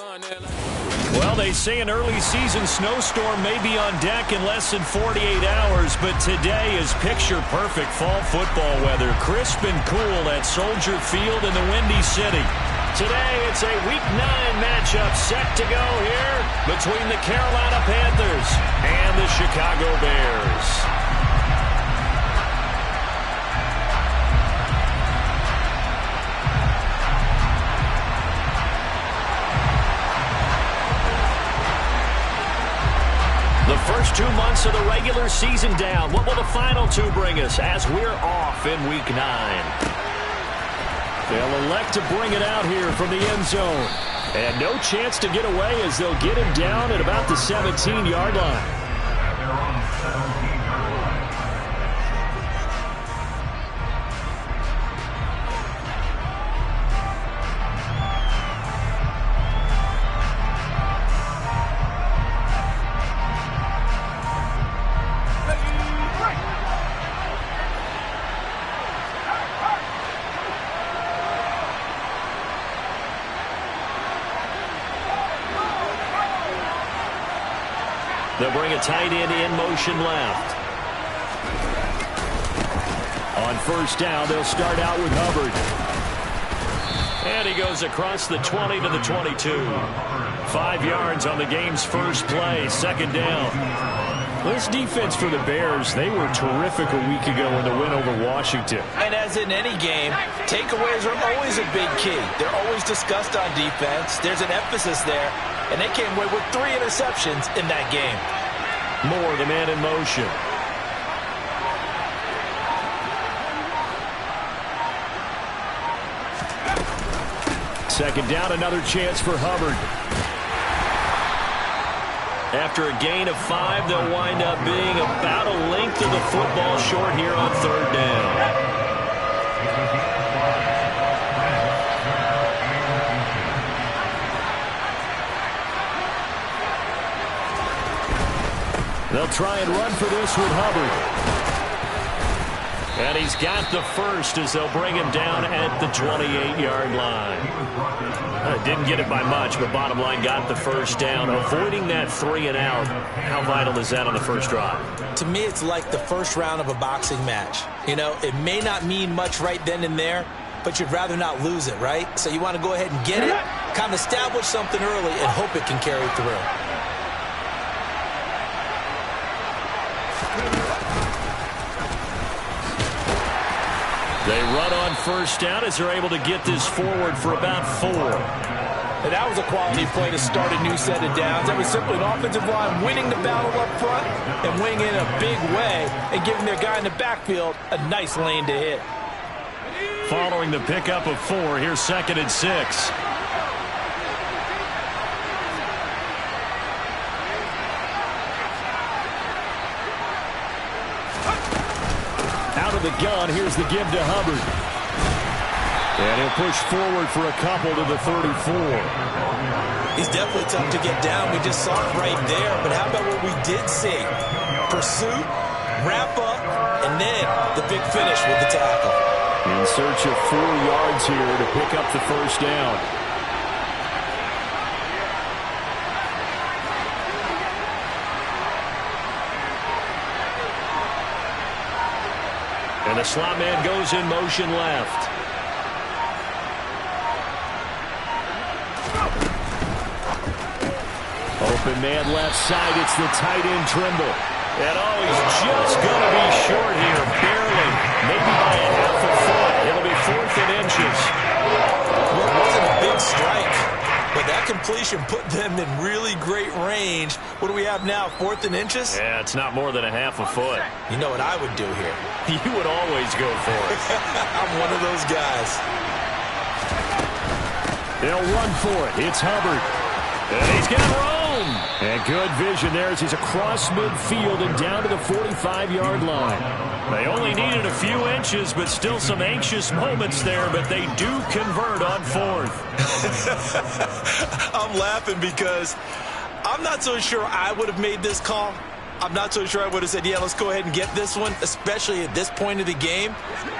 Well, they say an early season snowstorm may be on deck in less than 48 hours, but today is picture-perfect fall football weather. Crisp and cool at Soldier Field in the Windy City. Today, it's a Week 9 matchup set to go here between the Carolina Panthers and the Chicago Bears. The first 2 months of the regular season down. What will the final two bring us as we're off in Week 9? They'll elect to bring it out here from the end zone. And no chance to get away as they'll get him down at about the 17-yard line. They'll bring a tight end in motion left. On first down, they'll start out with Hubbard. And he goes across the 20 to the 22. 5 yards on the game's first play, second down. This defense for the Bears, they were terrific a week ago in the win over Washington. And as in any game, takeaways are always a big key. They're always discussed on defense. There's an emphasis there. And they came away with 3 interceptions in that game. Moore, the man in motion. Second down, another chance for Hubbard. After a gain of 5, they'll wind up being about a length of the football short here on third down. They'll try and run for this with Hubbard. And he's got the first as they'll bring him down at the 28-yard line. Didn't get it by much, but bottom line got the first down. Avoiding that 3 and out. How vital is that on the first drive? To me, it's like the first round of a boxing match. You know, it may not mean much right then and there, but you'd rather not lose it, right? So you want to go ahead and get it, kind of establish something early, and hope it can carry through. They run on first down as they're able to get this forward for about 4. And that was a quality play to start a new set of downs. That was simply an offensive line winning the battle up front and winning in a big way and giving their guy in the backfield a nice lane to hit. Following the pickup of 4, here's 2nd and 6. The gun, here's the give to Hubbard. And he'll push forward for a couple to the 34. He's definitely tough to get down. We just saw it right there. But how about what we did see? Pursuit, wrap up, and then the big finish with the tackle. In search of 4 yards here to pick up the first down. And the slot man goes in motion left. Open man left side. It's the tight end Trimble. And oh, he's just going to be short here. Barely. Maybe by a half a foot. It'll be 4th and inches. Well, it wasn't a big strike, but that completion put them in really great range. What do we have now, 4th and inches? Yeah, it's not more than a half a foot. You know what I would do here? You would always go for it. I'm one of those guys. They'll run for it. It's Hubbard. And he's going to roam. And good vision there as he's across midfield and down to the 45-yard line. They only needed a few inches, but still some anxious moments there, but they do convert on 4th. I'm laughing because I'm not so sure I would have made this call. I'm not so sure I would have said, yeah, let's go ahead and get this one, especially at this point of the game.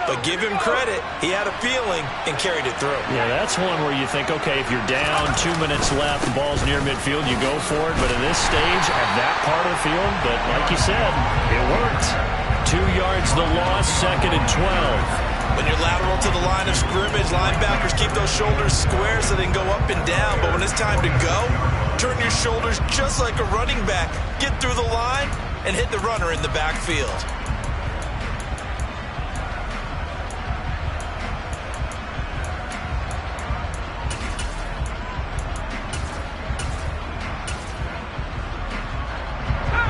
But give him credit. He had a feeling and carried it through. Yeah, that's one where you think, okay, if you're down, 2 minutes left, the ball's near midfield, you go for it. But in this stage, at that part of the field, but like you said, it worked. 2 yards the loss, 2nd and 12. When you're lateral to the line of scrimmage, linebackers keep those shoulders square so they can go up and down. But when it's time to go, turn your shoulders just like a running back. Get through the line and hit the runner in the backfield.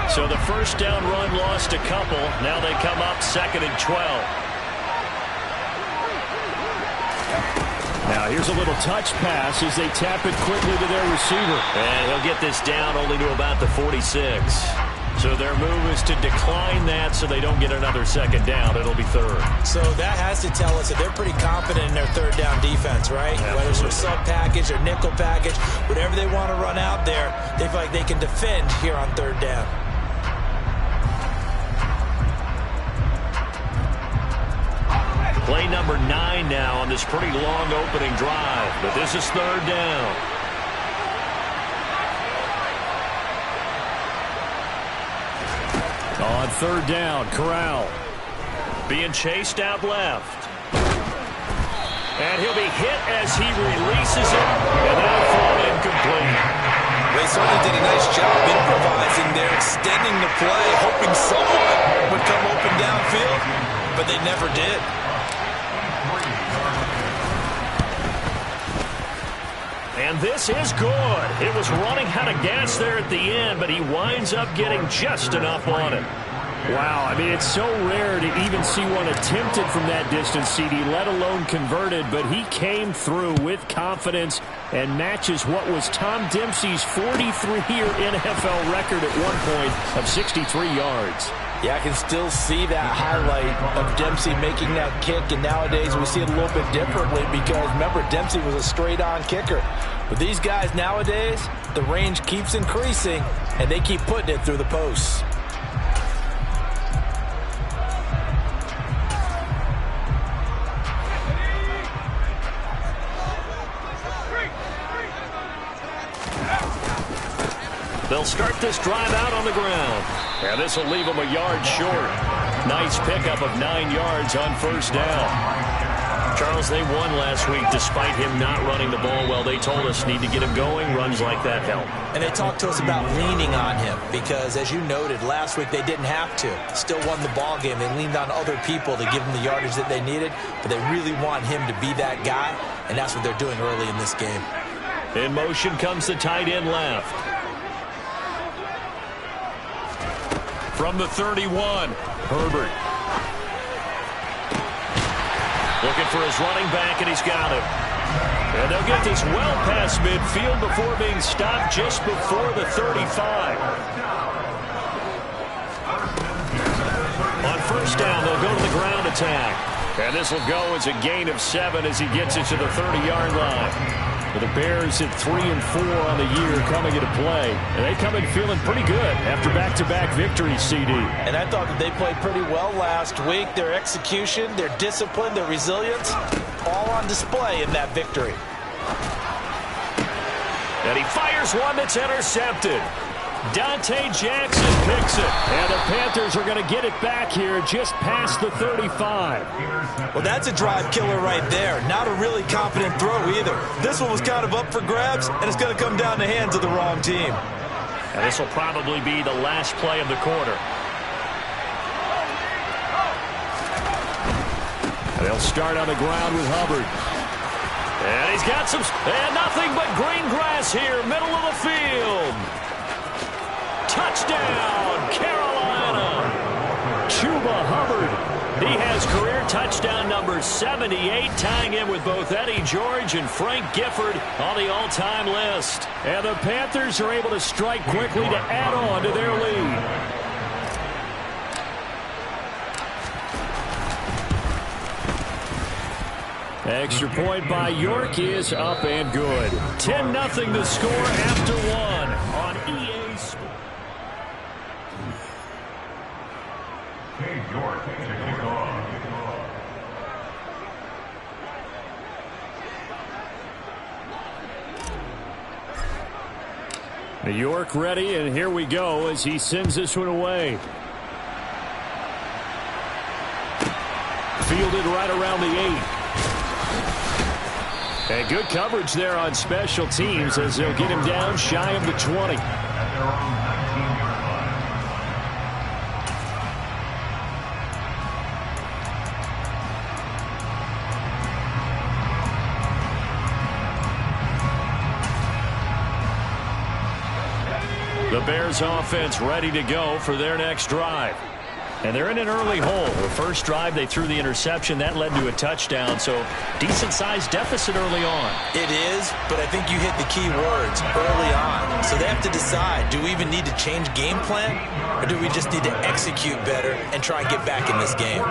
So the first down run lost a couple. Now they come up 2nd and 12. Now here's a little touch pass as they tap it quickly to their receiver. And he'll get this down only to about the 46. So their move is to decline that so they don't get another 2nd down. It'll be 3rd. So that has to tell us that they're pretty confident in their 3rd down defense, right? Absolutely. Whether it's a sub package or nickel package, whatever they want to run out there, they feel like they can defend here on 3rd down. Play number 9 now on this pretty long opening drive. But this is 3rd down. On 3rd down, Corral being chased out left. And he'll be hit as he releases it. And that'll fall incomplete. They certainly did a nice job improvising there, extending the play, hoping someone would come open downfield, but they never did. And this is good. It was running out of gas there at the end, but he winds up getting just enough on it. Wow, I mean, it's so rare to even see one attempted from that distance, CD, let alone converted, but he came through with confidence and matches what was Tom Dempsey's 43-year NFL record at one point of 63 yards. Yeah, I can still see that highlight of Dempsey making that kick, and nowadays we see it a little bit differently because, remember, Dempsey was a straight-on kicker. But these guys nowadays, the range keeps increasing, and they keep putting it through the posts. They'll start this drive out on the ground. And this will leave them a yard short. Nice pickup of 9 yards on 1st down. Charles, they won last week despite him not running the ball well. They told us need to get him going. Runs like that help. And they talked to us about leaning on him because, as you noted, last week they didn't have to. Still won the ball game. They leaned on other people to give them the yardage that they needed, but they really want him to be that guy, and that's what they're doing early in this game. In motion comes the tight end left. From the 31, Herbert. Looking for his running back, and he's got him. And they'll get this well past midfield before being stopped just before the 35. On 1st down, they'll go to the ground attack. And this will go as a gain of 7 as he gets it to the 30-yard line. The Bears at 3-4 on the year coming into play. And they come in feeling pretty good after back-to-back victories, CD. And I thought that they played pretty well last week. Their execution, their discipline, their resilience, all on display in that victory. And he fires one that's intercepted. Dante Jackson picks it. And the Panthers are going to get it back here just past the 35. Well, that's a drive killer right there. Not a really confident throw either. This one was kind of up for grabs, and it's going to come down the hands of the wrong team. And this will probably be the last play of the quarter. And they'll start on the ground with Hubbard. And he's got some... And nothing but green grass here, middle of the field. Touchdown, Carolina. Chuba Hubbard. He has career touchdown number 78, tying him with both Eddie George and Frank Gifford on the all-time list. And the Panthers are able to strike quickly to add on to their lead. Extra point by York is up and good. 10-0 the score after one on EA Sports. York ready, and here we go as he sends this one away. Fielded right around the 8. And good coverage there on special teams as they'll get him down shy of the 20. The Bears offense ready to go for their next drive. And they're in an early hole. The first drive, they threw the interception. That led to a touchdown, so decent-sized deficit early on. It is, but I think you hit the key words early on. So they have to decide, do we even need to change game plan, or do we just need to execute better and try and get back in this game?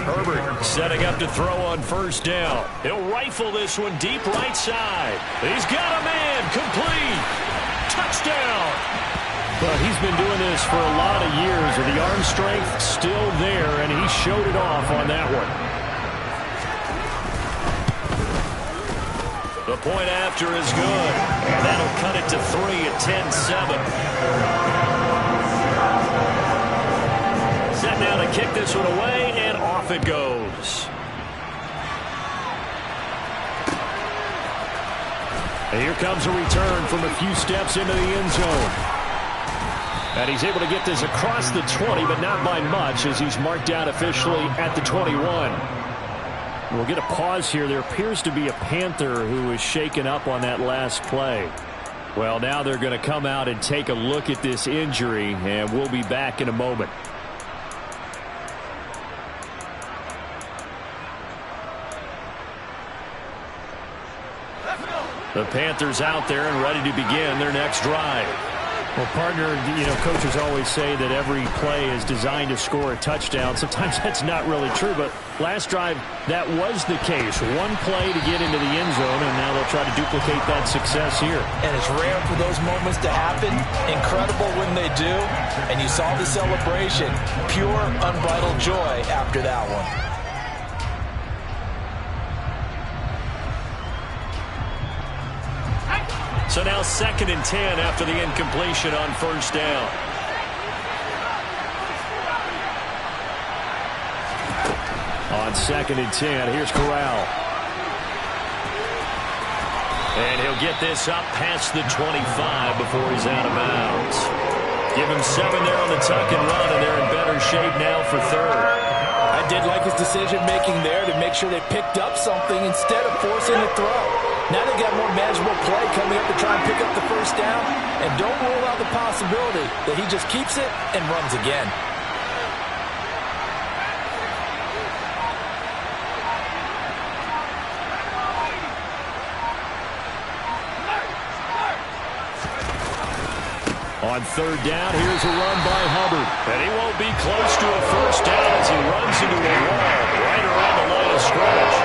Herbert setting up to throw on first down. He'll rifle this one deep right side. He's got a man, complete. Touchdown. But he's been doing this for a lot of years, and the arm strength still there, and he showed it off on that one. The point after is good. That'll cut it to 3 at 10-7. Set now to kick this one away, and off it goes. And here comes a return from a few steps into the end zone. And he's able to get this across the 20, but not by much, as he's marked out officially at the 21. We'll get a pause here. There appears to be a Panther who was shaken up on that last play. Well, now they're going to come out and take a look at this injury, and we'll be back in a moment. The Panthers out there and ready to begin their next drive. Well, partner, coaches always say that every play is designed to score a touchdown. Sometimes that's not really true, but last drive, that was the case. One play to get into the end zone, and now they'll try to duplicate that success here. And it's rare for those moments to happen. Incredible when they do. And you saw the celebration. Pure, unbridled joy after that one. So now 2nd and 10 after the incompletion on first down. On 2nd and 10, here's Corral. And he'll get this up past the 25 before he's out of bounds. Give him 7 there on the tuck and run, and they're in better shape now for 3rd. I did like his decision-making there to make sure they picked up something instead of forcing the throw. Now they got more manageable play coming up to try and pick up the first down. And don't rule out the possibility that he just keeps it and runs again. On 3rd down, here's a run by Hubbard. And he won't be close to a first down as he runs into a wall right around the line of scrimmage.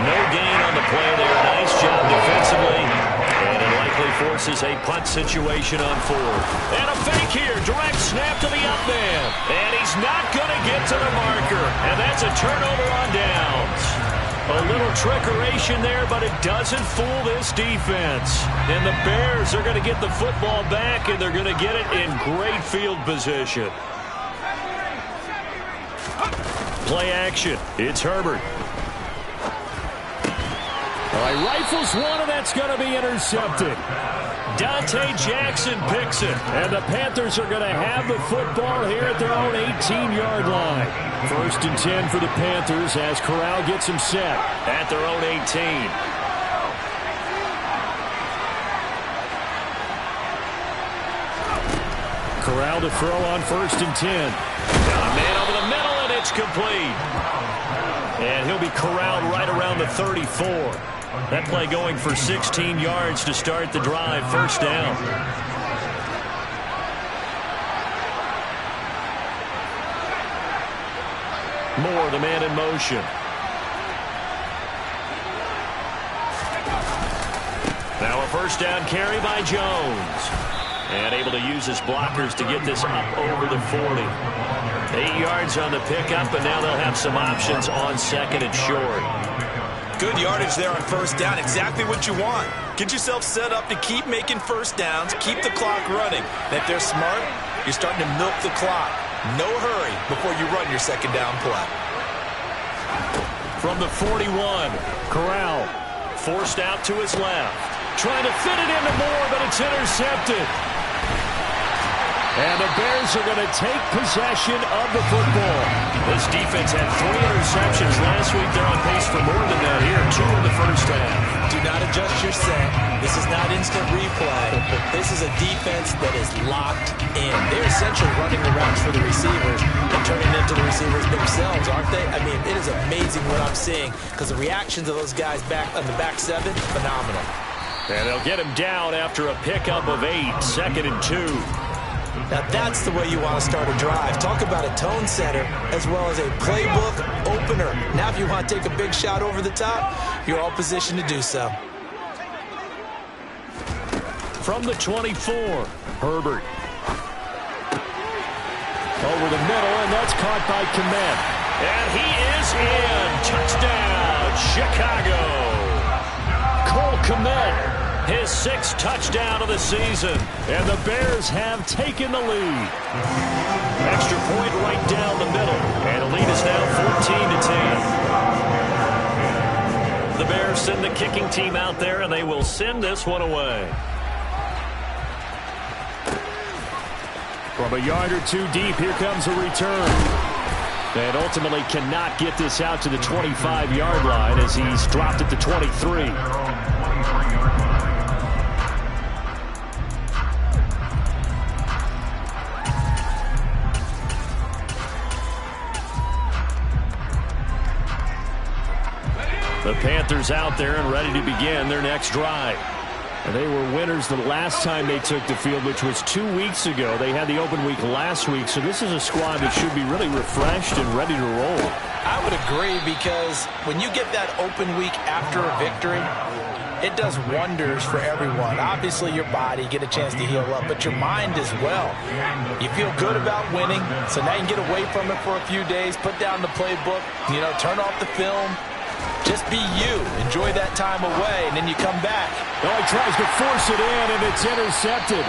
No gain on the play there. Nice job defensively. And it likely forces a punt situation on 4th. And a fake here. Direct snap to the up man. And he's not going to get to the marker. And that's a turnover on downs. A little trickeration there, but it doesn't fool this defense. And the Bears are going to get the football back, and they're going to get it in great field position. Play action. It's Herbert. He rifles one, and that's going to be intercepted. Dante Jackson picks it, and the Panthers are going to have the football here at their own 18-yard line. 1st and 10 for the Panthers as Corral gets them set at their own 18. Corral to throw on 1st and 10. Got a man over the middle, and it's complete. And he'll be corralled right around the 34. That play going for 16 yards to start the drive. First down. Moore, the man in motion. Now a first down carry by Jones. And able to use his blockers to get this up over the 40. 8 yards on the pickup, and now they'll have some options on 2nd and short. Good yardage there on first down. Exactly what you want. Get yourself set up to keep making first downs, keep the clock running. And if they're smart, you're starting to milk the clock. No hurry before you run your second down play. From the 41, Corral forced out to his left. Trying to fit it into Moore, but it's intercepted. And the Bears are going to take possession of the football. This defense had 3 interceptions last week. They're on pace for more than that here. 2 in the first half. Do not adjust your set. This is not instant replay. This is a defense that is locked in. They're essentially running the routes for the receivers and turning into the receivers themselves, aren't they? I mean, it is amazing what I'm seeing because the reactions of those guys back on the back 7, phenomenal. And they'll get him down after a pickup of 8, 2nd and 2. Now that's the way you want to start a drive. Talk about a tone setter as well as a playbook opener. Now if you want to take a big shot over the top, you're all positioned to do so. From the 24, Herbert. Over the middle, and that's caught by Kmet. And he is in. Touchdown, Chicago. Cole Kmet. His 6th touchdown of the season. And the Bears have taken the lead. Extra point right down the middle. And the lead is now 14-10. The Bears send the kicking team out there, and they will send this one away. From a yard or 2 deep, here comes a return. And ultimately cannot get this out to the 25-yard line as he's dropped at the 23. The Panthers out there and ready to begin their next drive. And they were winners the last time they took the field, which was 2 weeks ago. They had the open week last week, so this is a squad that should be really refreshed and ready to roll. I would agree because when you get that open week after a victory, it does wonders for everyone. Obviously, your body, get a chance to heal up, but your mind as well. You feel good about winning, so now you can get away from it for a few days, put down the playbook, turn off the film. Just be you. Enjoy that time away, and then you come back. Oh, he tries to force it in, and it's intercepted.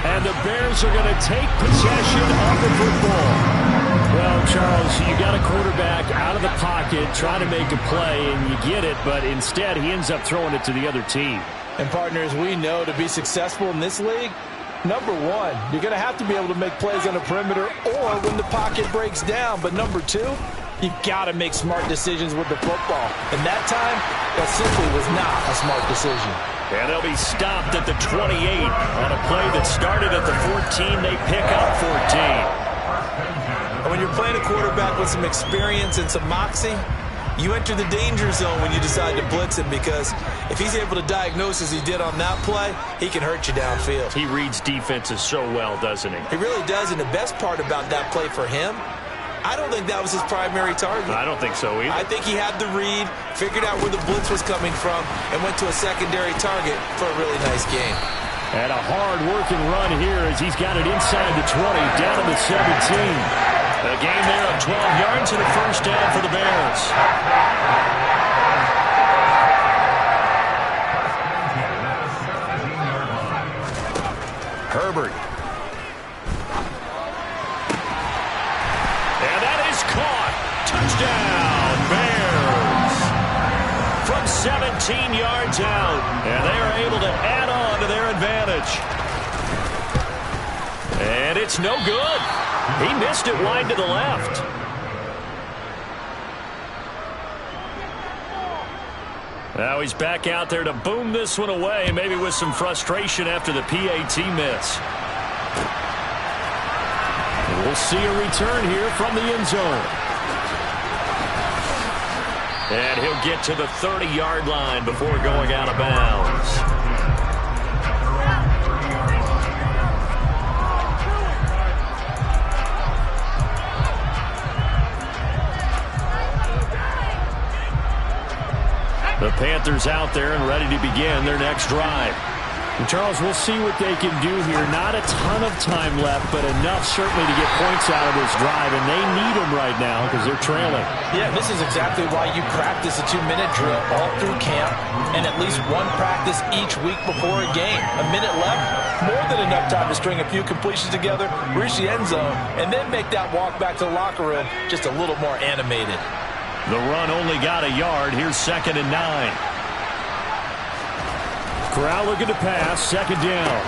And the Bears are going to take possession of the football. Well, Charles, you got a quarterback out of the pocket trying to make a play, and you get it, but instead he ends up throwing it to the other team. And, partners, we know to be successful in this league, number 1, you're going to have to be able to make plays on the perimeter or when the pocket breaks down. But number 2, you've got to make smart decisions with the football. And that time, that simply was not a smart decision. And they'll be stopped at the 28 on a play that started at the 14. They pick up 14. And when you're playing a quarterback with some experience and some moxie, you enter the danger zone when you decide to blitz him, because if he's able to diagnose as he did on that play, he can hurt you downfield. He reads defenses so well, doesn't he? He really does, and the best part about that play for him, I don't think that was his primary target. I don't think so either. I think he had the read, figured out where the blitz was coming from, and went to a secondary target for a really nice game. And a hard-working run here as he's got it inside the 20, down to the 17. A game there of 12 yards and a first down for the Bears. Herbert. And that is caught. Touchdown, Bears. From 17 yards out. And they are able to add on to their advantage. And it's no good. He missed it wide to the left. Now he's back out there to boom this one away, maybe with some frustration after the PAT miss. And we'll see a return here from the end zone. And he'll get to the 30-yard line before going out of bounds. The Panthers out there and ready to begin their next drive. And Charles, we'll see what they can do here. Not a ton of time left, but enough certainly to get points out of this drive, and they need them right now because they're trailing. Yeah, this is exactly why you practice a 2-minute drill all through camp and at least one practice each week before a game. A minute left, more than enough time to string a few completions together, reach the end zone, and then make that walk back to the locker room just a little more animated. The run only got a yard. Here's 2nd and 9. Corral looking to pass, 2nd down.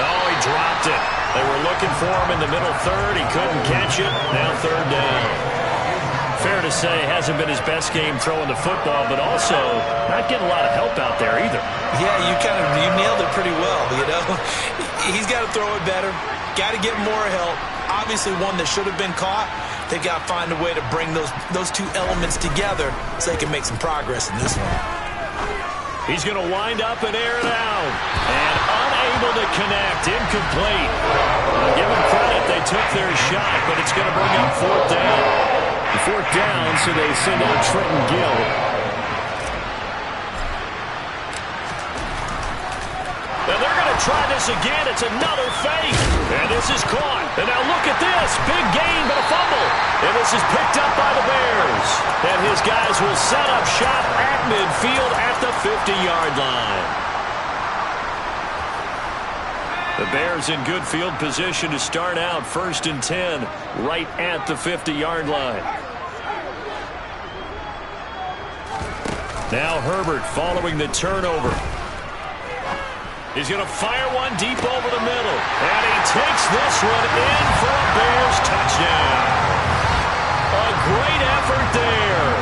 Oh, he dropped it. They were looking for him in the middle third. He couldn't catch it. Now 3rd down. Fair to say, hasn't been his best game throwing the football, but also not getting a lot of help out there either. Yeah, you nailed it pretty well, you know. He's got to throw it better. Got to get more help. Obviously one that should have been caught. They got to find a way to bring those two elements together so they can make some progress in this one. He's going to wind up and air it out. And unable to connect. Incomplete. Give them credit. They took their shot, but it's going to bring up 4th down. 4th down, so they send out Trenton Gill. And they're going to try this again. It's another fake. And this is caught. And now look at this. Big gain, but a fumble. And this is picked up by the Bears. And his guys will set up shop at midfield at the 50-yard line. The Bears in good field position to start out 1st and 10 right at the 50-yard line. Now Herbert following the turnover. He's going to fire one deep over the middle. And he takes this one in for a Bears touchdown. A great effort there.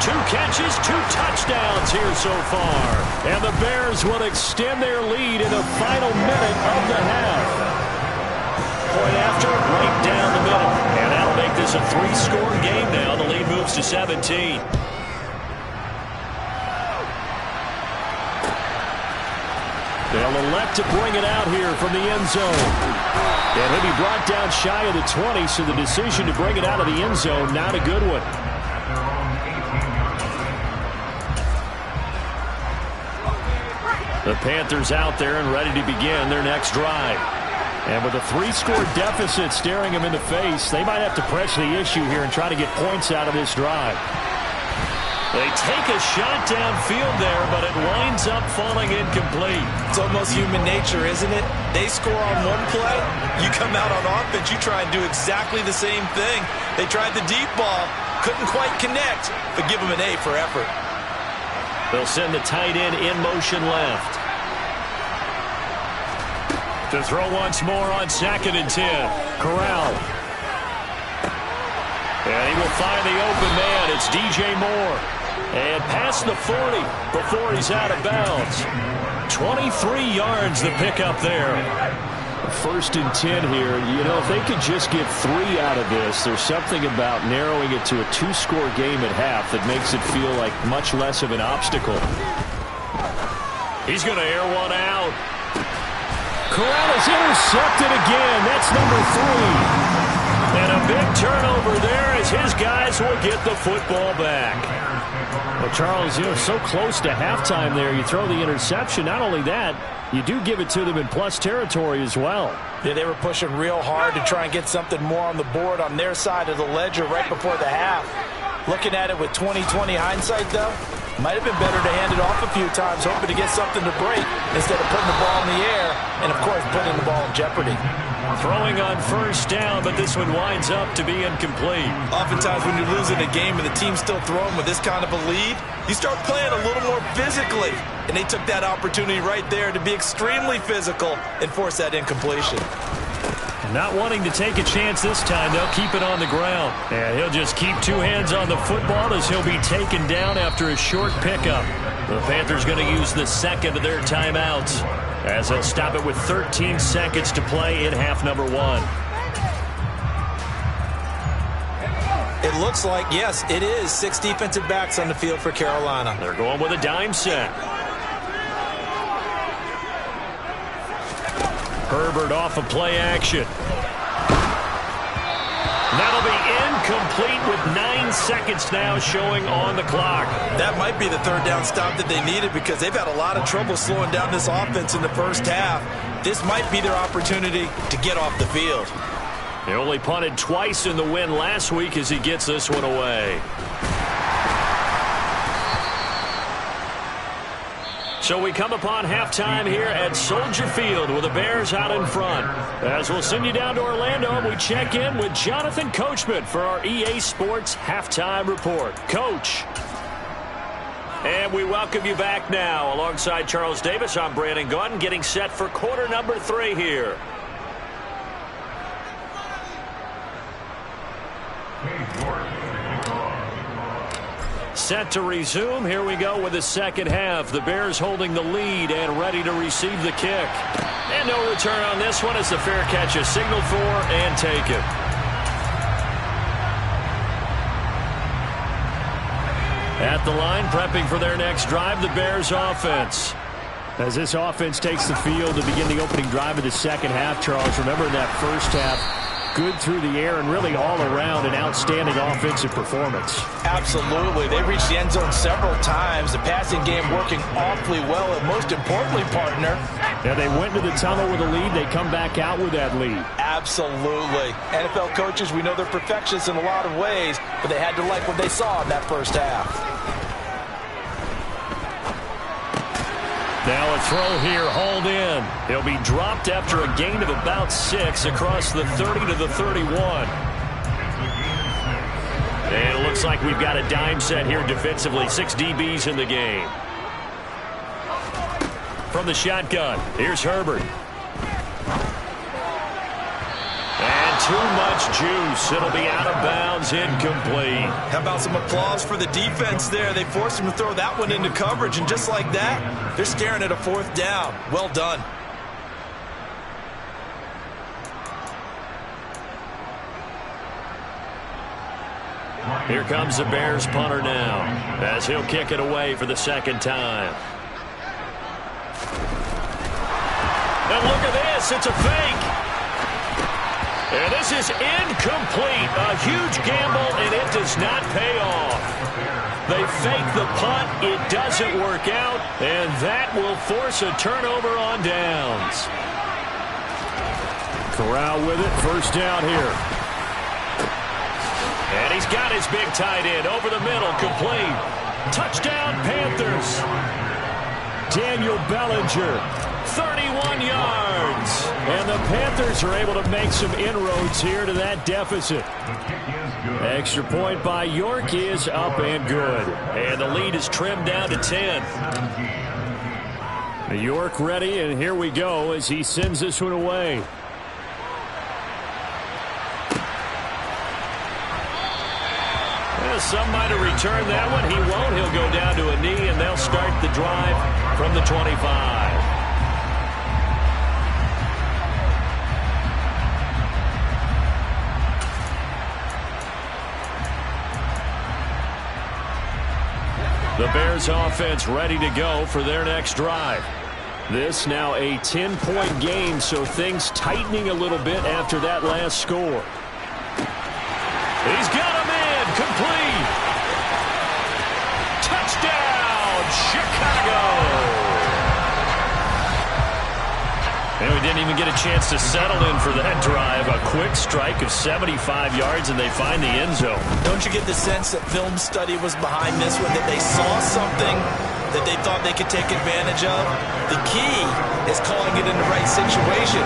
2 catches, 2 touchdowns here so far. And the Bears will extend their lead in the final minute of the half. Point after, right down the middle. And that'll make this a 3-score game now. The lead moves to 17. They'll elect to bring it out here from the end zone. And he'll be brought down shy of the 20, so the decision to bring it out of the end zone, not a good one. The Panthers out there and ready to begin their next drive. And with a 3-score deficit staring them in the face, they might have to press the issue here and try to get points out of this drive. They take a shot downfield there, but it winds up falling incomplete. It's almost human nature, isn't it? They score on one play, you come out on offense, you try and do exactly the same thing. They tried the deep ball, couldn't quite connect, but give them an A for effort. They'll send the tight end in motion left. To throw once more on 2nd and 10. Corral. And he will find the open man. It's DJ Moore. And past the 40 before he's out of bounds. 23 yards the pickup there. 1st and 10 here. You know, if they could just get 3 out of this, there's something about narrowing it to a 2-score game at half that makes it feel like much less of an obstacle. He's going to air one out. Corral is intercepted again. That's number 3. And a big turnover there as his guys will get the football back. Well, Charles, you know, so close to halftime there. You throw the interception. Not only that, you do give it to them in plus territory as well. Yeah, they were pushing real hard to try and get something more on the board on their side of the ledger right before the half. Looking at it with 20/20 hindsight, though, might have been better to hand it off a few times, hoping to get something to break instead of putting the ball in the air and, of course, putting the ball in jeopardy. Throwing on 1st down, but this one winds up to be incomplete. Oftentimes when you're losing a game and the team's still throwing with this kind of a lead, you start playing a little more physically. And they took that opportunity right there to be extremely physical and force that incompletion. Not wanting to take a chance this time, they'll keep it on the ground. And he'll just keep 2 hands on the football as he'll be taken down after a short pickup. The Panthers going to use the 2nd of their timeouts as they'll stop it with 13 seconds to play in half number 1. It looks like, yes, it is 6 defensive backs on the field for Carolina. They're going with a dime set. Herbert off of play action. That'll be incomplete with 9 seconds now showing on the clock. That might be the third down stop that they needed because they've had a lot of trouble slowing down this offense in the first half. This might be their opportunity to get off the field. He only punted twice in the win last week as he gets this one away. So we come upon halftime here at Soldier Field with the Bears out in front. As we'll send you down to Orlando, we check in with Jonathan Coachman for our EA Sports Halftime Report. Coach. And we welcome you back now. Alongside Charles Davis, I'm Brandon Gaudin, getting set for quarter number 3 here. Set to resume. Here we go with the second half. The Bears holding the lead and ready to receive the kick. And no return on this one as the fair catch is signaled for and taken. At the line, prepping for their next drive, the Bears offense. As this offense takes the field to begin the opening drive of the second half, Charles, remember in that first half, good through the air and really all around an outstanding offensive performance. Absolutely. They reached the end zone several times. The passing game working awfully well, and most importantly, partner. Yeah, they went to the tunnel with a lead. They come back out with that lead. Absolutely. NFL coaches, we know they're perfectionists in a lot of ways, but they had to like what they saw in that first half. Now a throw here, hauled in. He'll be dropped after a gain of about 6 across the 30 to the 31. And it looks like we've got a dime set here defensively. 6 DBs in the game. From the shotgun, here's Herbert. And too much juice. It'll be out of bounds, incomplete. How about some applause for the defense there? They forced him to throw that one into coverage, and just like that, they're staring at a 4th down. Well done. Here comes the Bears punter now, as he'll kick it away for the second time. And look at this, it's a fake. And this is incomplete. A huge gamble, and it does not pay off. They fake the punt. It doesn't work out, and that will force a turnover on downs. Corral with it. First down here. And he's got his big tight end over the middle, complete. Touchdown, Panthers. Daniel Bellinger, 31 yards. And the Panthers are able to make some inroads here to that deficit. Extra point by York is up and good. And the lead is trimmed down to 10. York ready, and here we go as he sends this one away. Some might have returned that one. He won't. He'll go down to a knee, and they'll start the drive from the 25. The Bears offense ready to go for their next drive. This now a 10-point game, so things tightening a little bit after that last score. He's got him in, complete. Touchdown, Chicago. And we didn't even get a chance to settle in for that drive. A quick strike of 75 yards, and they find the end zone. Don't you get the sense that film study was behind this one, that they saw something that they thought they could take advantage of? The key is calling it in the right situation,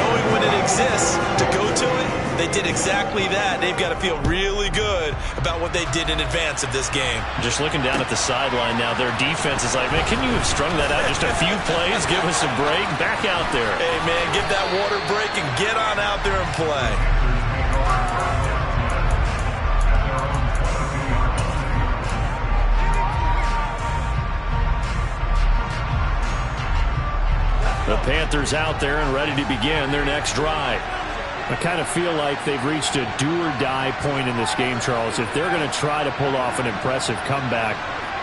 knowing when it exists to go to it. They did exactly that. They've got to feel really good about what they did in advance of this game. Just looking down at the sideline now, their defense is like, man, can you have strung that out just a few plays? Give us a break. Back out there. Hey, man, give that water break and get on out there and play. The Panthers out there and ready to begin their next drive. I kind of feel like they've reached a do-or-die point in this game, Charles. If they're going to try to pull off an impressive comeback,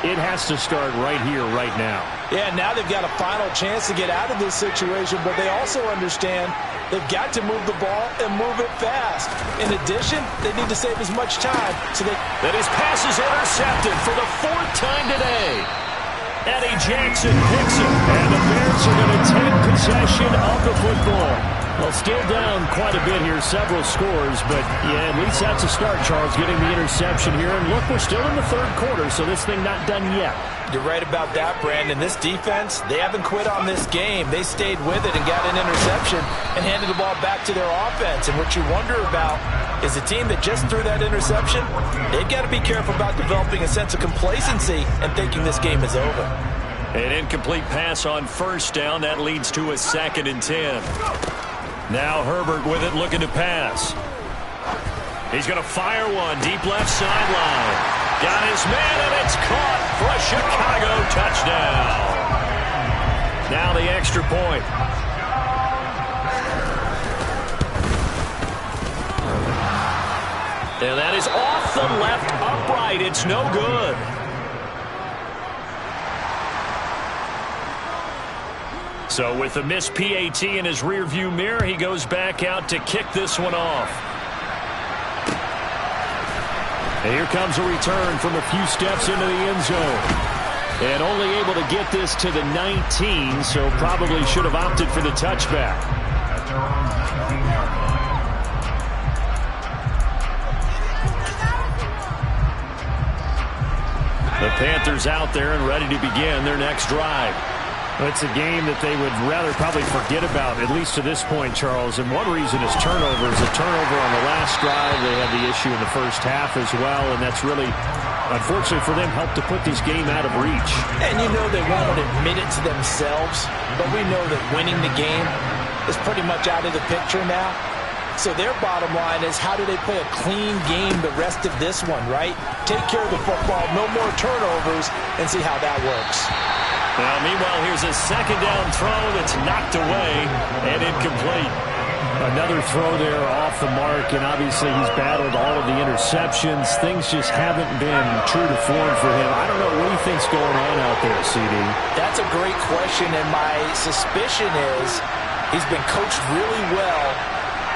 it has to start right here, right now. Yeah, now they've got a final chance to get out of this situation, but they also understand They've got to move the ball and move it fast. In addition, they need to save as much time so they... That his pass is intercepted for the 4th time today. Eddie Jackson picks it, and the Bears are going to take possession of the football. Well, still down quite a bit here, several scores, but yeah, at least that's a start, Charles, getting the interception here. And look, we're still in the 3rd quarter, so this thing not done yet. You're right about that, Brandon. This defense, they haven't quit on this game. They stayed with it and got an interception and handed the ball back to their offense. And what you wonder about is the team that just threw that interception, they've got to be careful about developing a sense of complacency and thinking this game is over. An incomplete pass on 1st down. That leads to a 2nd and 10. Now Herbert with it, looking to pass. He's going to fire one deep left sideline. Got his man, and it's caught for a Chicago touchdown. Now the extra point. And that is off the left upright. It's no good. So with the missed PAT in his rearview mirror, he goes back out to kick this one off. And here comes a return from a few steps into the end zone. And only able to get this to the 19, so probably should have opted for the touchback. The Panthers out there and ready to begin their next drive. It's a game that they would rather probably forget about, at least to this point, Charles. And one reason is turnovers. A turnover on the last drive. They had the issue in the first half as well, and that's really, unfortunately for them, helped to put this game out of reach. And you know they won't admit it to themselves, but we know that winning the game is pretty much out of the picture now. So their bottom line is, how do they play a clean game the rest of this one, right? Take care of the football, no more turnovers, and see how that works. Now, meanwhile, here's a 2nd down throw that's knocked away and incomplete. Another throw there off the mark, and obviously he's battled all of the interceptions. Things just haven't been true to form for him. I don't know, what do you think's going on out there, CD? That's a great question, and my suspicion is he's been coached really well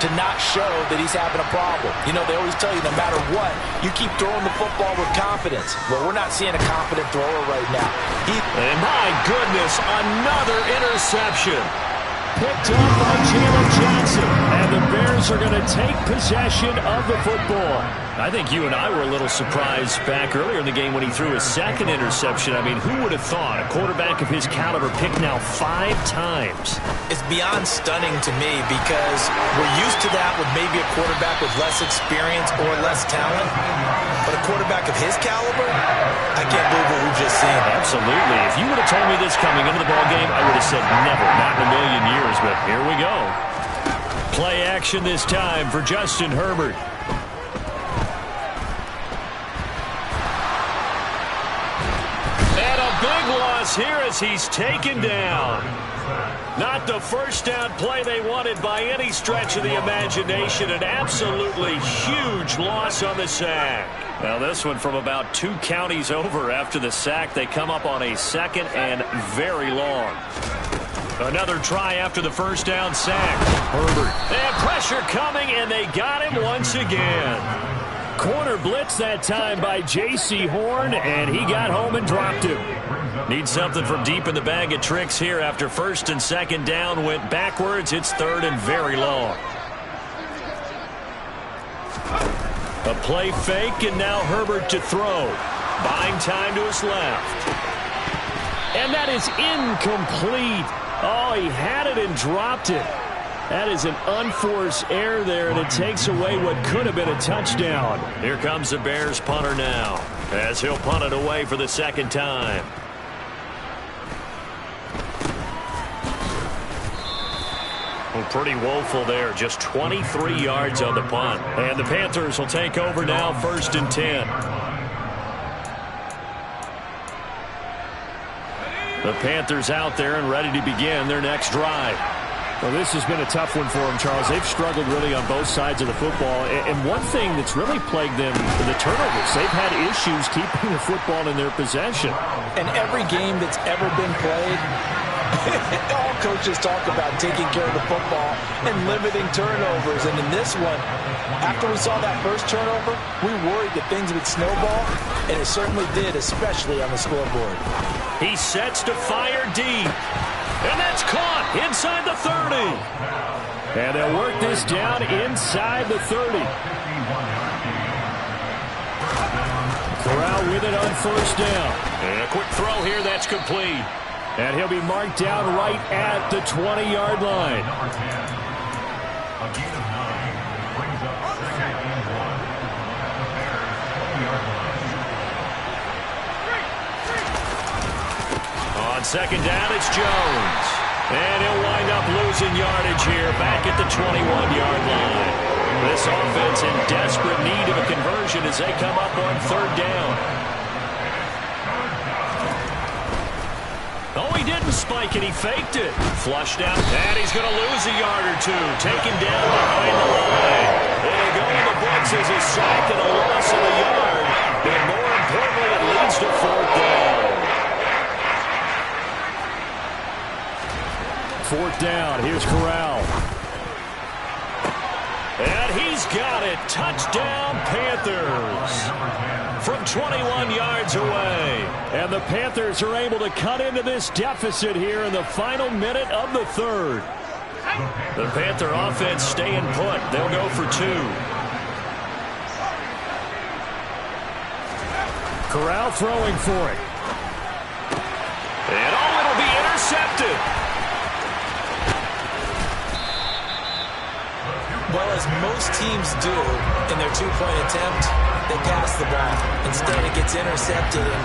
to not show that he's having a problem. You know, they always tell you no matter what, you keep throwing the football with confidence. Well, we're not seeing a confident thrower right now. And my goodness, another interception. Picked up by Jalen Johnson. And the Bears are going to take possession of the football. I think you and I were a little surprised back earlier in the game when he threw his 2nd interception. I mean, who would have thought a quarterback of his caliber picked now 5 times? It's beyond stunning to me because we're used to that with maybe a quarterback with less experience or less talent. But a quarterback of his caliber, I can't believe what we've just seen. Absolutely. If you would have told me this coming into the ballgame, I would have said never, not in a million years. But here we go. Play action this time for Justin Herbert. And a big loss here as he's taken down. Not the first down play they wanted by any stretch of the imagination. An absolutely huge loss on the sack. Now this one from about 2 counties over after the sack. They come up on a 2nd and very long. Another try after the first down sack. Herbert. And pressure coming, and they got him once again. Corner blitz that time by J.C. Horn, and he got home and dropped him. Need something from deep in the bag of tricks here after 1st and 2nd down went backwards. It's 3rd and very long. A play fake, and now Herbert to throw. Buying time to his left. And that is incomplete. Oh, he had it and dropped it. That is an unforced error there, and it takes away what could have been a touchdown. Here comes the Bears punter now, as he'll punt it away for the 2nd time. Well, pretty woeful there. Just 23 yards on the punt. And the Panthers will take over now, 1st and 10. The Panthers out there and ready to begin their next drive. Well, this has been a tough one for them, Charles. They've struggled really on both sides of the football. And one thing that's really plagued them, the turnovers. They've had issues keeping the football in their possession. And every game that's ever been played, All coaches talk about taking care of the football and limiting turnovers. And in this one, after we saw that first turnover, we worried that things would snowball, and it certainly did, especially on the scoreboard. He sets to fire deep. And that's caught inside the 30. And they'll work this down inside the 30. Corral with it on first down. And a quick throw here that's complete. And he'll be marked down right at the 20-yard line. On second down, it's Jones. And he'll wind up losing yardage here back at the 21-yard line. This offense in desperate need of a conversion as they come up on third down. Oh, he didn't spike it. He faked it. Flushed out. And he's going to lose a yard or two. Taken down behind the line. It'll go in the books as a sack and a loss of a yard. And more importantly, it leads to fourth down. Fourth down. Here's Corral. And he's got it. Touchdown, Panthers. From 21 yards away. And the Panthers are able to cut into this deficit here in the final minute of the third. The Panther offense staying put. They'll go for two. Corral throwing for it. And oh, it'll be intercepted. Well, as most teams do in their two-point attempt, they pass the ball. Instead, it gets intercepted. And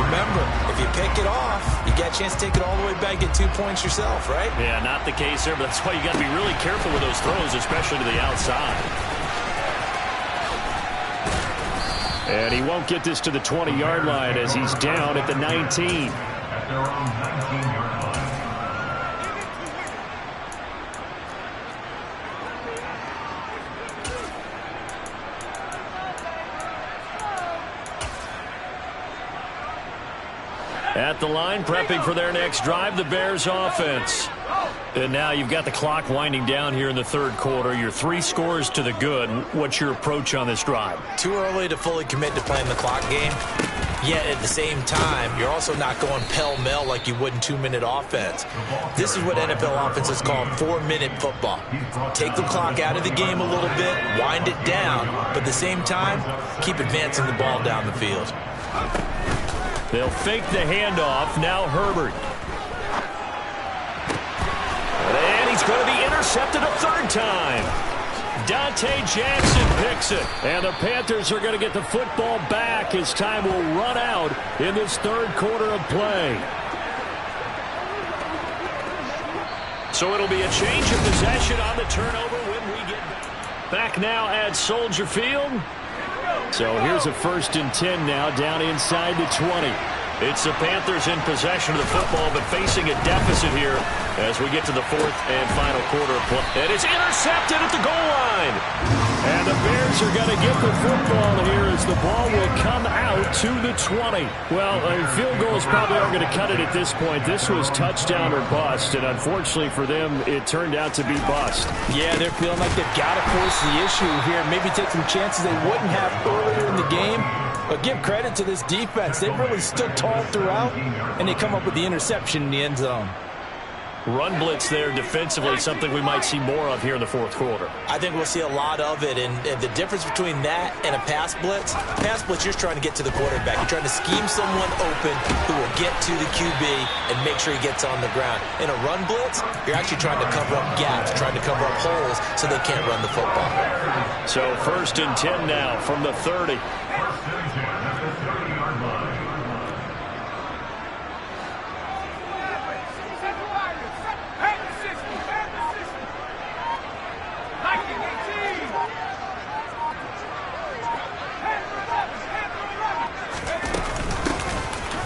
remember, if you pick it off, you get a chance to take it all the way back, get 2 points yourself, right? Yeah, not the case there, but that's why you got to be really careful with those throws, especially to the outside. And he won't get this to the 20-yard line as he's down at the 19. At their own 19-yard line. At the line, prepping for their next drive, the Bears offense. And now you've got the clock winding down here in the third quarter. Your 3 scores to the good. What's your approach on this drive? Too early to fully commit to playing the clock game. Yet at the same time, you're also not going pell-mell like you would in 2-minute offense. This is what NFL offenses call 4-minute football. Take the clock out of the game a little bit, wind it down, but at the same time, keep advancing the ball down the field. They'll fake the handoff. Now Herbert. And he's going to be intercepted a third time. Dante Jackson picks it. And the Panthers are going to get the football back as time will run out in this third quarter of play. So it'll be a change of possession on the turnover when we get back now at Soldier Field. So here's a 1st and 10 now down inside the 20. It's the Panthers in possession of the football, but facing a deficit here as we get to the fourth and final quarter of play. And it's intercepted at the goal line. And the Bears are going to get the football here as the ball will come out to the 20. Well, field goals probably aren't going to cut it at this point. This was touchdown or bust, and unfortunately for them, it turned out to be bust. Yeah, they're feeling like they've got to force the issue here. Maybe take some chances they wouldn't have earlier in the game. But give credit to this defense. They've really stood tall throughout, and they come up with the interception in the end zone. Run blitz there defensively, something we might see more of here in the fourth quarter. I think we'll see a lot of it, and the difference between that and a pass blitz, you're just trying to get to the quarterback. You're trying to scheme someone open who will get to the QB and make sure he gets on the ground. In a run blitz, you're actually trying to cover up gaps, trying to cover up holes so they can't run the football. So 1st and 10 now from the 30.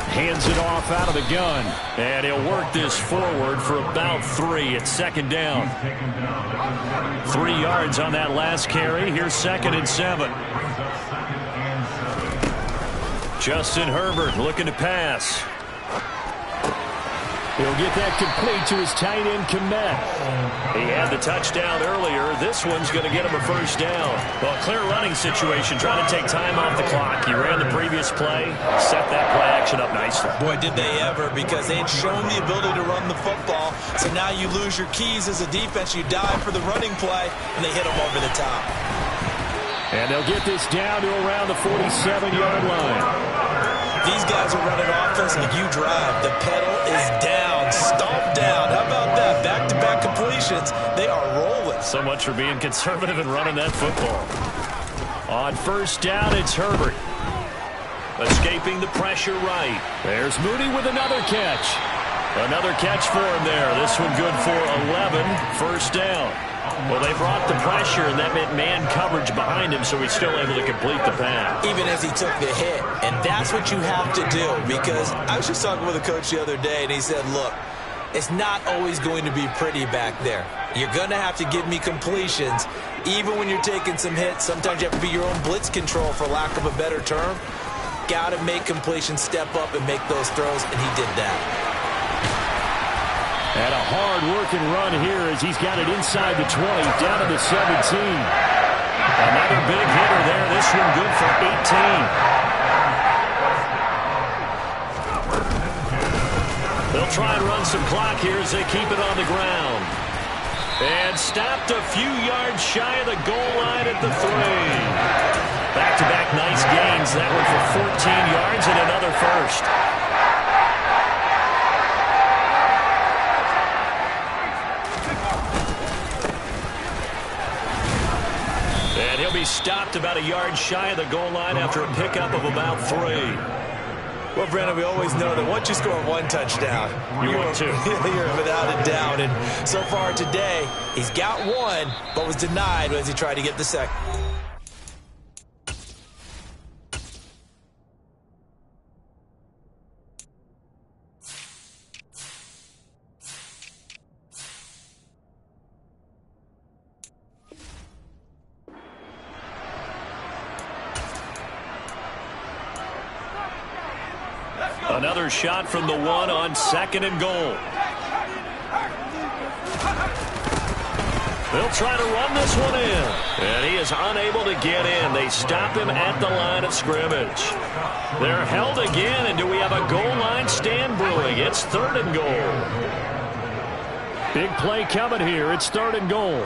Hands it off out of the gun. And he'll work this forward for about 3. It's 2nd down. 3 yards on that last carry. Here's 2nd and 7. Justin Herbert looking to pass. He'll get that complete to his tight end, Kmet. He had the touchdown earlier. This one's going to get him a first down. Well, clear running situation, trying to take time off the clock. He ran the previous play, set that play action up nicely. Boy, did they ever, because they had shown the ability to run the football. So now you lose your keys as a defense. You dive for the running play, and they hit them over the top. And they'll get this down to around the 47-yard line. These guys are running offense like you drive. The pedal is down, stomp down. How about that? Back-to-back completions. They are rolling. So much for being conservative and running that football. On first down, it's Herbert. Escaping the pressure right. There's Mooney with another catch. Another catch for him there. This one good for 11. First down. Well, they brought the pressure, and that meant man coverage behind him, so he's still able to complete the pass. Even as he took the hit. And that's what you have to do, because I was just talking with a coach the other day, and he said, look, it's not always going to be pretty back there. You're going to have to give me completions. Even when you're taking some hits, sometimes you have to be your own blitz control, for lack of a better term. Got to make completions, step up, and make those throws, and he did that. And a hard-working run here as he's got it inside the 20, down to the 17. Another big hitter there. This one good for 18. They'll try and run some clock here as they keep it on the ground. And stopped a few yards shy of the goal line at the 3. Back-to-back nice gains. That one for 14 yards and another first. And he'll be stopped about a yard shy of the goal line after a pickup of about 3. Well, Brandon, we always know that once you score one touchdown, you win 2. You're without a doubt. And so far today, he's got one, but was denied as he tried to get the second. Another shot from the 1 on 2nd and goal. They'll try to run this one in. And he is unable to get in. They stop him at the line of scrimmage. They're held again, and do we have a goal line stand brewing? It's 3rd and goal. Big play coming here. It's 3rd and goal.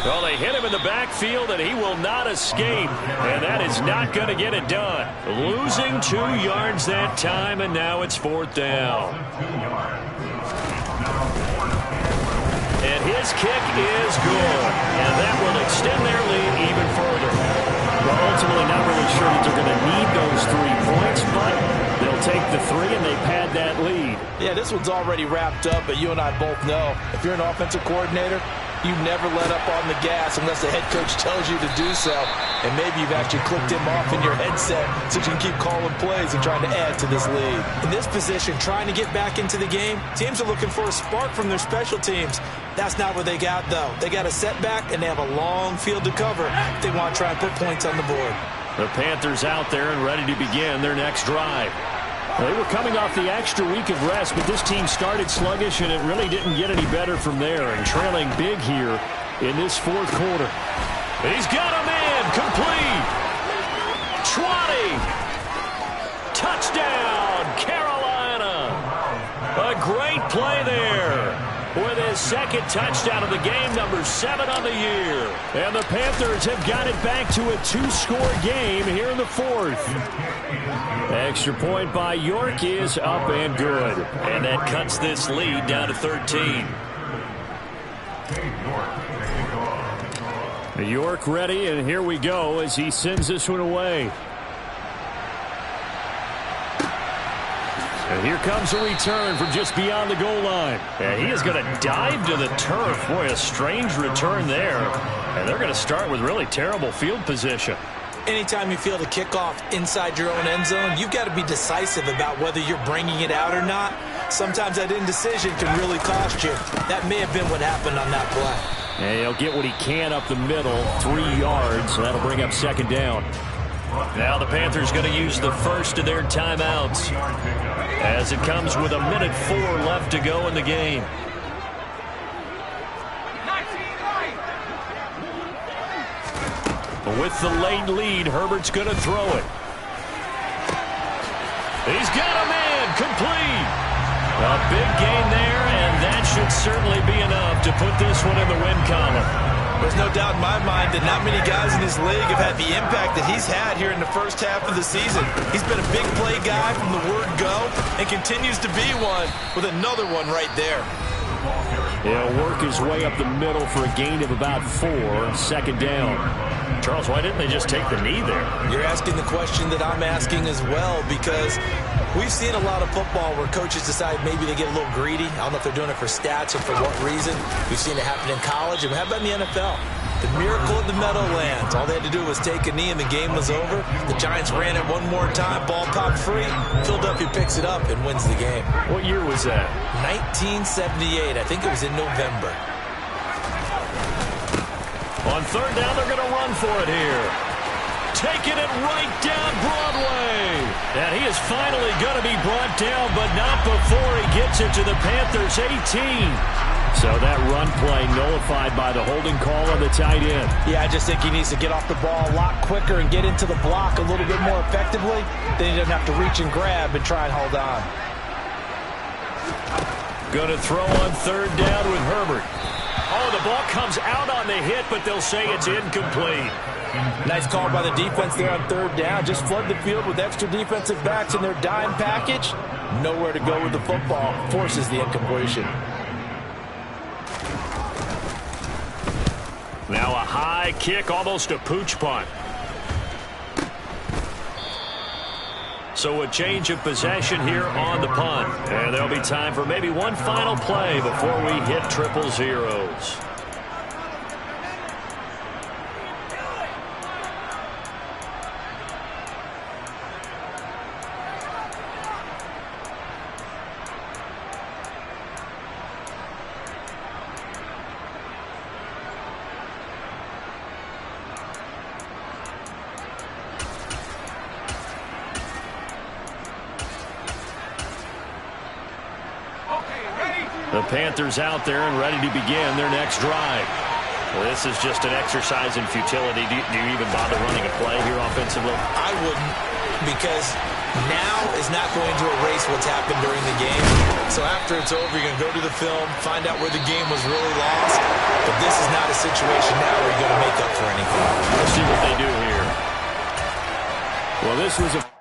Well, they hit him in the backfield, and he will not escape. And that is not going to get it done. Losing 2 yards that time, and now it's 4th down. And his kick is good. And that will extend their lead even further. Well, ultimately not really sure that they're going to need those 3 points, but they'll take the 3 and they pad that lead. Yeah, this one's already wrapped up, but you and I both know if you're an offensive coordinator, you never let up on the gas unless the head coach tells you to do so. And maybe you've actually clicked him off in your headset so you can keep calling plays and trying to add to this lead. In this position, trying to get back into the game, teams are looking for a spark from their special teams. That's not what they got, though. They got a setback, and they have a long field to cover if they want to try and put points on the board. The Panthers out there and ready to begin their next drive. They were coming off the extra week of rest, but this team started sluggish, and it really didn't get any better from there, and trailing big here in this 4th quarter. He's got a man complete. 20. Touchdown, Carolina. A great play there with his 2nd touchdown of the game, number 7 on the year. And the Panthers have got it back to a 2-score game here in the 4th. Extra point by York is up and good. And that cuts this lead down to 13. York ready, and here we go as he sends this one away. And here comes a return from just beyond the goal line. And he is going to dive to the turf. Boy, a strange return there. And they're going to start with really terrible field position. Anytime you feel the kickoff inside your own end zone, you've got to be decisive about whether you're bringing it out or not. Sometimes that indecision can really cost you. That may have been what happened on that play. And he'll get what he can up the middle, 3 yards. So that'll bring up 2nd down. Now the Panthers going to use the first of their timeouts as it comes with 1:04 left to go in the game. With the late lead, Herbert's going to throw it. He's got a man complete. A big gain there, and that should certainly be enough to put this one in the win column. There's no doubt in my mind that not many guys in this league have had the impact that he's had here in the first half of the season. He's been a big play guy from the word go and continues to be one with another one right there. He'll work his way up the middle for a gain of about 4, second down. Charles, why didn't they just take the knee there? You're asking the question that I'm asking as well, because we've seen a lot of football where coaches decide maybe they get a little greedy. I don't know if they're doing it for stats or for what reason. We've seen it happen in college, and how about in the NFL? The miracle of the Meadowlands. All they had to do was take a knee and the game was over. The Giants ran it one more time, ball popped free. Philadelphia picks it up and wins the game. What year was that? 1978. I think it was in November. On third down, they're going to run for it here. Taking it right down Broadway. And he is finally going to be brought down, but not before he gets it to the Panthers' 18. So that run play nullified by the holding call on the tight end. Yeah, I just think he needs to get off the ball a lot quicker and get into the block a little bit more effectively. Then he doesn't have to reach and grab and try and hold on. Going to throw on third down with Herbert. Oh, the ball comes out on the hit, but they'll say it's incomplete. Nice call by the defense there on third down. Just flood the field with extra defensive backs in their dime package. Nowhere to go with the football. Forces the incompletion. Now a high kick, almost a pooch punt. So a change of possession here on the punt. And there'll be time for maybe one final play before we hit triple zeros. The Panthers out there and ready to begin their next drive. Well, this is just an exercise in futility. Do you even bother running a play here offensively? I wouldn't, because now is not going to erase what's happened during the game. So after it's over, you're going to go to the film, find out where the game was really lost. But this is not a situation now where you're going to make up for anything. Let's see what they do here. Well, this was a